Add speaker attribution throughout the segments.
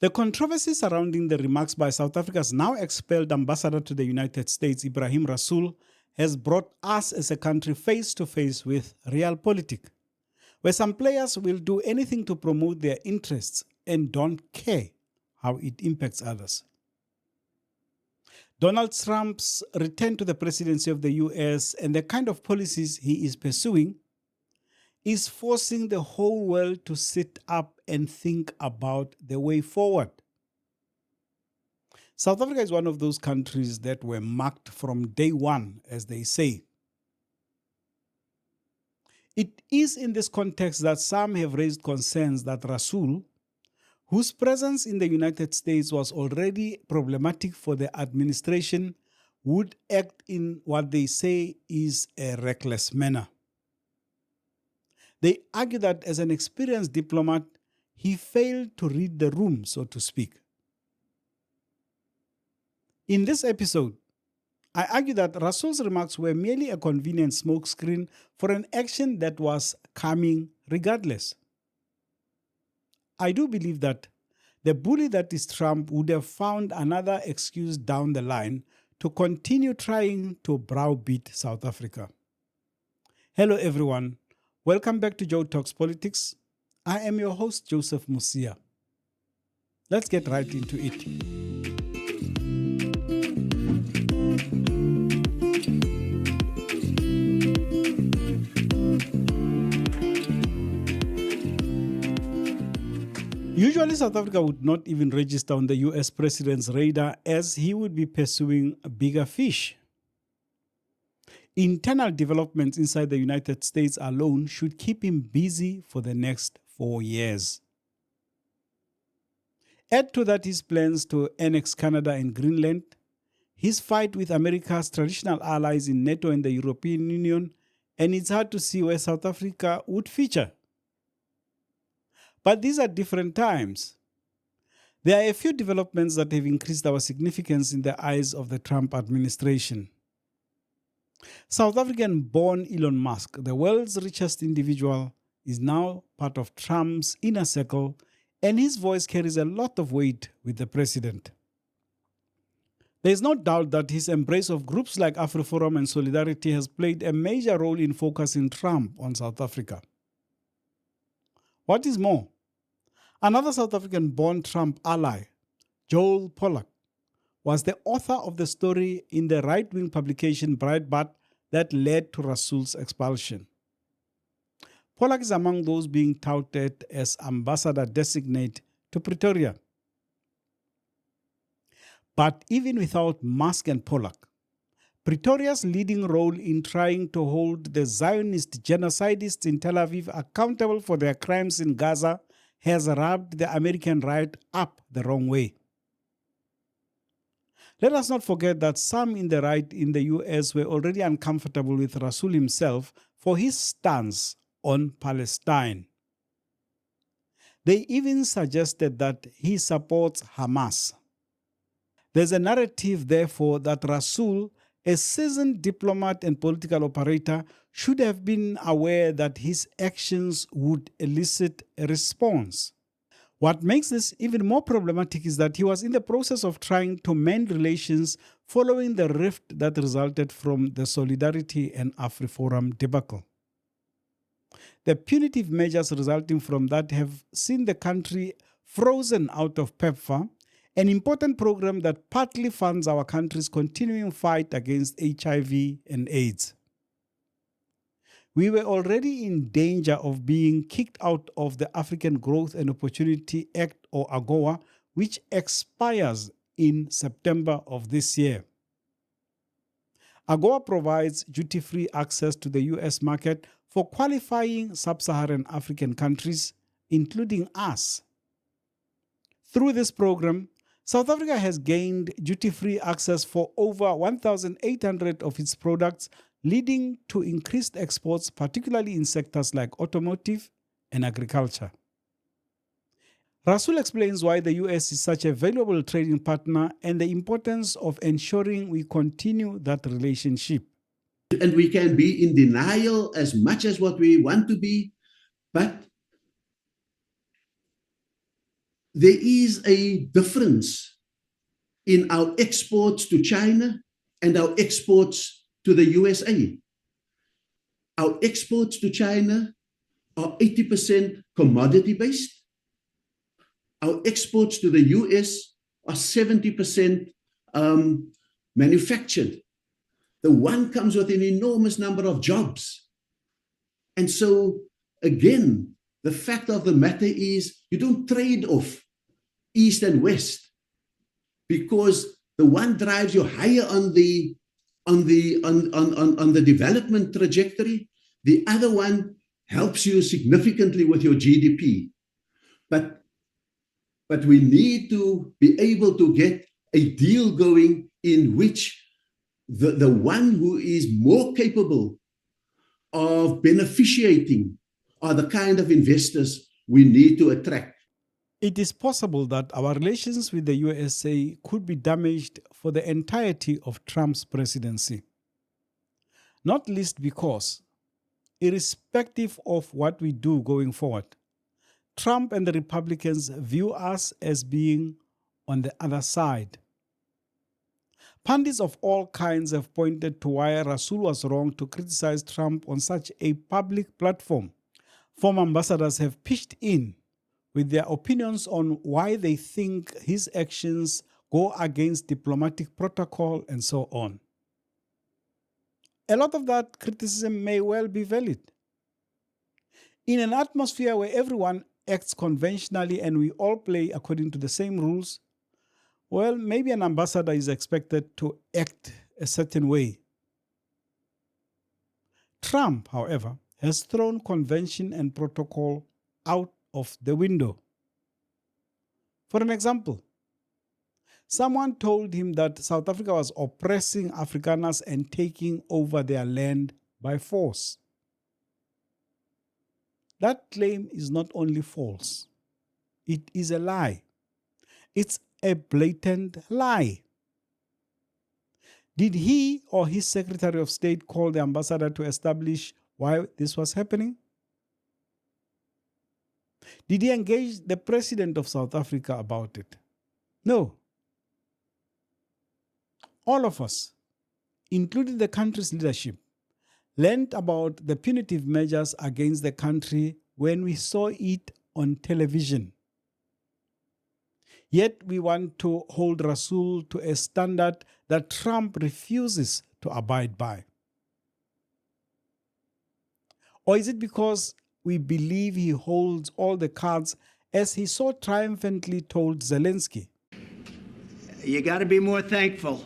Speaker 1: The controversy surrounding the remarks by South Africa's now expelled ambassador to the United States, Ebrahim Rasool, has brought us as a country face to face with realpolitik, where some players will do anything to promote their interests and don't care how it impacts others. Donald Trump's return to the presidency of the US and the kind of policies he is pursuing is forcing the whole world to sit up and think about the way forward. South Africa is one of those countries that were marked from day one, as they say. It is in this context that some have raised concerns that Rasool, whose presence in the United States was already problematic for the administration, would act in what they say is a reckless manner. They argue that as an experienced diplomat, he failed to read the room, so to speak. In this episode, I argue that Rasool's remarks were merely a convenient smokescreen for an action that was coming regardless. I do believe that the bully that is Trump would have found another excuse down the line to continue trying to browbeat South Africa. Hello everyone, welcome back to Joe Talks Politics. I am your host, Joseph Musia. Let's get right into it. Usually, South Africa would not even register on the US president's radar as he would be pursuing bigger fish. Internal developments inside the United States alone should keep him busy for the next 4 years. Add to that his plans to annex Canada and Greenland, his fight with America's traditional allies in NATO and the European Union, and it's hard to see where South Africa would feature. But these are different times. There are a few developments that have increased our significance in the eyes of the Trump administration. South African-born Elon Musk, the world's richest individual, is now part of Trump's inner circle, and his voice carries a lot of weight with the president. There is no doubt that his embrace of groups like AfriForum and Solidarity has played a major role in focusing Trump on South Africa. What is more, another South African-born Trump ally, Joel Pollak, was the author of the story in the right-wing publication Breitbart that led to Rasool's expulsion. Pollak is among those being touted as ambassador designate to Pretoria. But even without Musk and Pollak, Pretoria's leading role in trying to hold the Zionist genocidists in Tel Aviv accountable for their crimes in Gaza has rubbed the American right up the wrong way. Let us not forget that some in the right in the US were already uncomfortable with Rasool himself for his stance on Palestine. They even suggested that he supports Hamas. There's a narrative, therefore, that Rasool, a seasoned diplomat and political operator, should have been aware that his actions would elicit a response. What makes this even more problematic is that he was in the process of trying to mend relations following the rift that resulted from the Solidarity and AfriForum debacle. The punitive measures resulting from that have seen the country frozen out of PEPFAR, an important program that partly funds our country's continuing fight against HIV and AIDS. We were already in danger of being kicked out of the African Growth and Opportunity Act, or AGOA, which expires in September of this year. AGOA provides duty-free access to the US market for qualifying sub-Saharan African countries, including us. Through this program, South Africa has gained duty-free access for over 1,800 of its products, leading to increased exports, particularly in sectors like automotive and agriculture. Rasool explains why the US is such a valuable trading partner and the importance of ensuring we continue that relationship.
Speaker 2: And we can be in denial as much as what we want to be, but there is a difference in our exports to China and our exports to the USA. Our exports to China are 80% commodity based. Our exports to the US are 70% manufactured. The one comes with an enormous number of jobs. And so, again, the fact of the matter is you don't trade off East and West, because the one drives you higher on the development trajectory, the other one helps you significantly with your GDP. But we need to be able to get a deal going in which the one who is more capable of beneficiating are the kind of investors we need to attract.
Speaker 1: It is possible that our relations with the USA could be damaged for the entirety of Trump's presidency. Not least because, irrespective of what we do going forward, Trump and the Republicans view us as being on the other side. Pundits of all kinds have pointed to why Rasool was wrong to criticize Trump on such a public platform. Former ambassadors have pitched in with their opinions on why they think his actions go against diplomatic protocol and so on. A lot of that criticism may well be valid. In an atmosphere where everyone acts conventionally and we all play according to the same rules, well, maybe an ambassador is expected to act a certain way. Trump, however, has thrown convention and protocol out of the window. For an example, someone told him that South Africa was oppressing Afrikaners and taking over their land by force. That claim is not only false, it is a lie. It's a blatant lie. Did he or his Secretary of State call the ambassador to establish why this was happening? Did he engage the President of South Africa about it? No. All of us, including the country's leadership, learned about the punitive measures against the country when we saw it on television. Yet we want to hold Rasool to a standard that Trump refuses to abide by. Or is it because we believe he holds all the cards, as he so triumphantly told Zelensky?
Speaker 3: You got to be more thankful,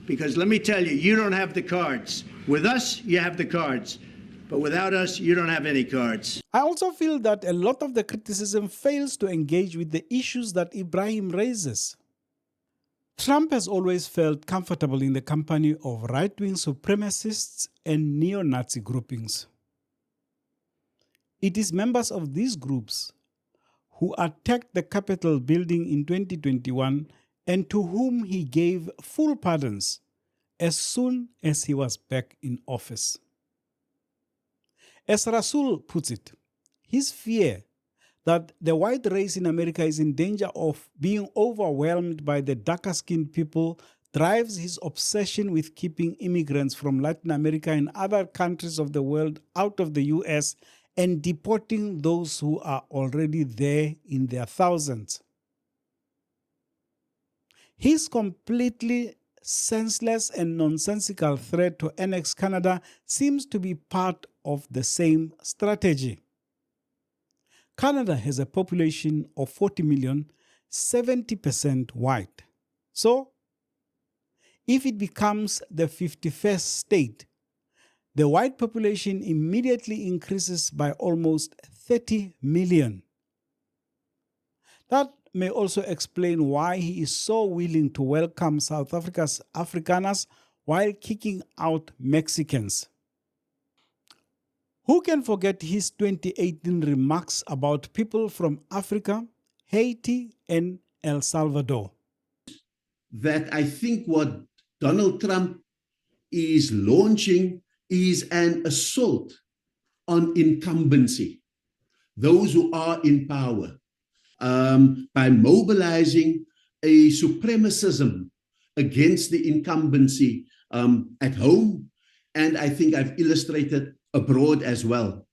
Speaker 3: because let me tell you, you don't have the cards. With us, you have the cards. But without us, you don't have any cards.
Speaker 1: I also feel that a lot of the criticism fails to engage with the issues that Ebrahim raises. Trump has always felt comfortable in the company of right-wing supremacists and neo-Nazi groupings. It is members of these groups who attacked the Capitol building in 2021 and to whom he gave full pardons as soon as he was back in office. As Rasool puts it, his fear that the white race in America is in danger of being overwhelmed by the darker-skinned people drives his obsession with keeping immigrants from Latin America and other countries of the world out of the US and deporting those who are already there in their thousands. His completely senseless and nonsensical threat to annex Canada seems to be part of the same strategy. Canada has a population of 40 million, 70% white. So, if it becomes the 51st state, the white population immediately increases by almost 30 million. That may also explain why he is so willing to welcome South Africa's Afrikaners while kicking out Mexicans. Who can forget his 2018 remarks about people from Africa, Haiti, and El Salvador?
Speaker 2: That I think what Donald Trump is launching is an assault on incumbency, those who are in power. by mobilizing a supremacism against the incumbency at home, and I think I've illustrated abroad as well.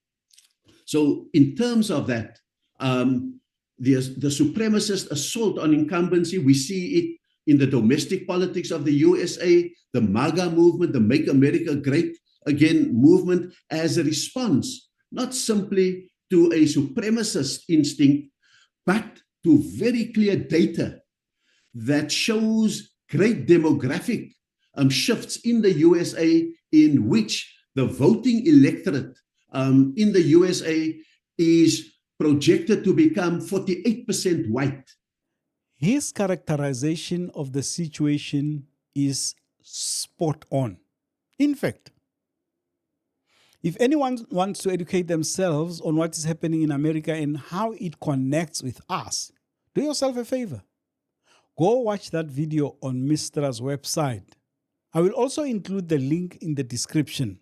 Speaker 2: So in terms of that, the supremacist assault on incumbency, we see it in the domestic politics of the USA, the MAGA movement, the Make America Great Again movement, as a response, not simply to a supremacist instinct, but to very clear data that shows great demographic shifts in the USA, in which the voting electorate in the USA is projected to become 48% white.
Speaker 1: His characterization of the situation is spot on. In fact, if anyone wants to educate themselves on what is happening in America and how it connects with us, do yourself a favor. Go watch that video on Mistra's website. I will also include the link in the description.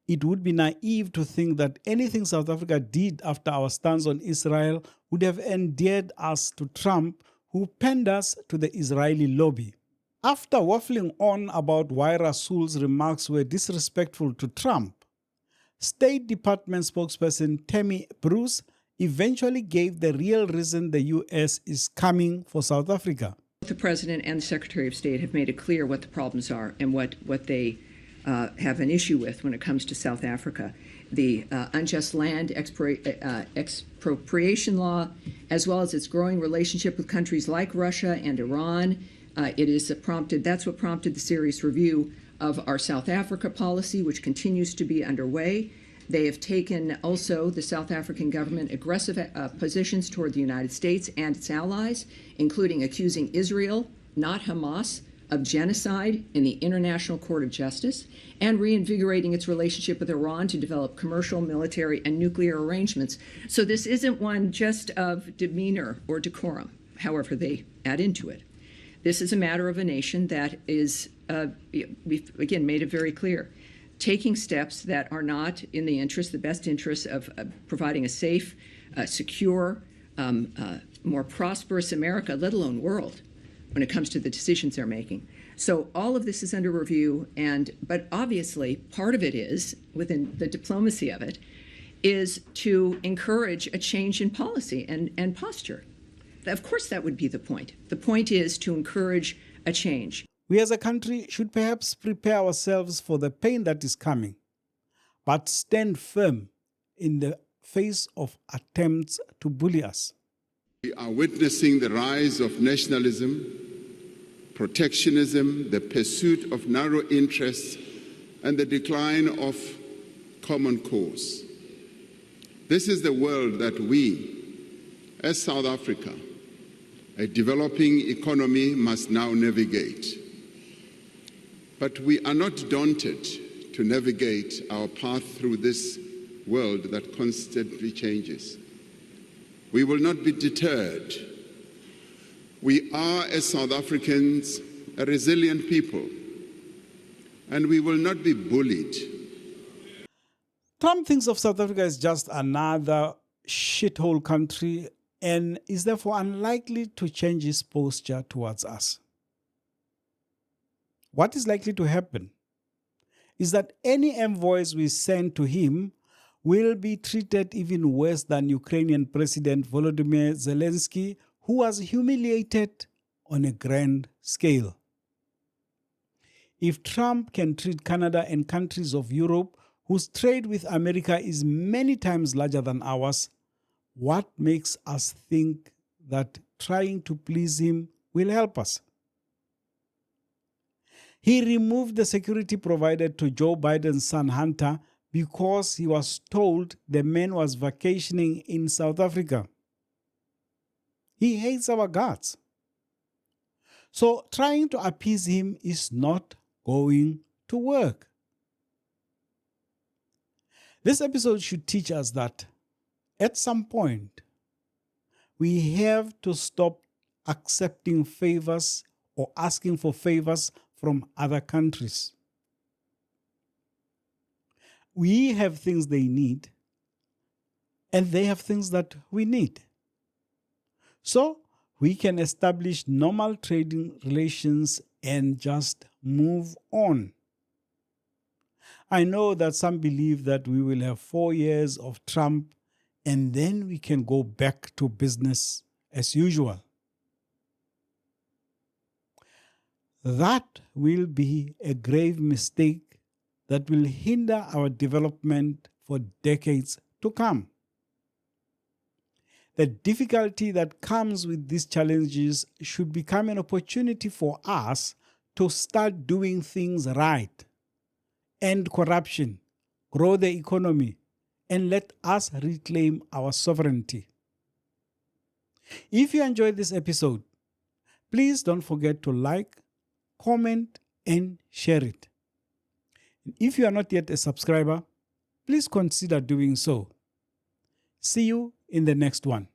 Speaker 1: It would be naive to think that anything South Africa did after our stance on Israel would have endeared us to Trump, who panders to the Israeli lobby. After waffling on about why Rasool's remarks were disrespectful to Trump, State Department spokesperson Tammy Bruce eventually gave the real reason the U.S. is coming for South Africa.
Speaker 4: The President and the Secretary of State have made it clear what the problems are and what they have an issue with when it comes to South Africa. The unjust land expropriation law, as well as its growing relationship with countries like Russia and Iran. That's what prompted the serious review of our South Africa policy, which continues to be underway. They have taken also, the South African government, aggressive positions toward the United States and its allies, including accusing Israel, not Hamas, of genocide in the International Court of Justice, and reinvigorating its relationship with Iran to develop commercial, military, and nuclear arrangements. So this isn't one just of demeanor or decorum, however they add into it. This is a matter of a nation that is, we've again made it very clear, taking steps that are not in the best interest of providing a safe, secure, more prosperous America, let alone world, when it comes to the decisions they're making. So all of this is under review, but obviously part of it is, within the diplomacy of it, is to encourage a change in policy and posture. Of course that would be the point. The point is to encourage a change.
Speaker 1: We as a country should perhaps prepare ourselves for the pain that is coming, but stand firm in the face of attempts to bully us.
Speaker 5: We are witnessing the rise of nationalism, protectionism, the pursuit of narrow interests, and the decline of common cause. This is the world that we, as South Africa, a developing economy, must now navigate. But we are not daunted to navigate our path through this world that constantly changes. We will not be deterred. We are, as South Africans, a resilient people, and we will not be bullied.
Speaker 1: Trump thinks of South Africa as just another shithole country and is therefore unlikely to change his posture towards us. What is likely to happen is that any envoys we send to him will be treated even worse than Ukrainian President Volodymyr Zelensky, who was humiliated on a grand scale. If Trump can treat Canada and countries of Europe, whose trade with America is many times larger than ours, what makes us think that trying to please him will help us? He removed the security provided to Joe Biden's son Hunter because he was told the man was vacationing in South Africa. He hates our guts. So trying to appease him is not going to work. This episode should teach us that at some point, we have to stop accepting favors or asking for favors from other countries. We have things they need, and they have things that we need. so we can establish normal trading relations and just move on. I know that some believe that we will have 4 years of Trump and then we can go back to business as usual. That will be a grave mistake that will hinder our development for decades to come. The difficulty that comes with these challenges should become an opportunity for us to start doing things right, end corruption, grow the economy, and let us reclaim our sovereignty. If you enjoyed this episode, please don't forget to like, comment, and share it. And if you are not yet a subscriber, please consider doing so. See you in the next one.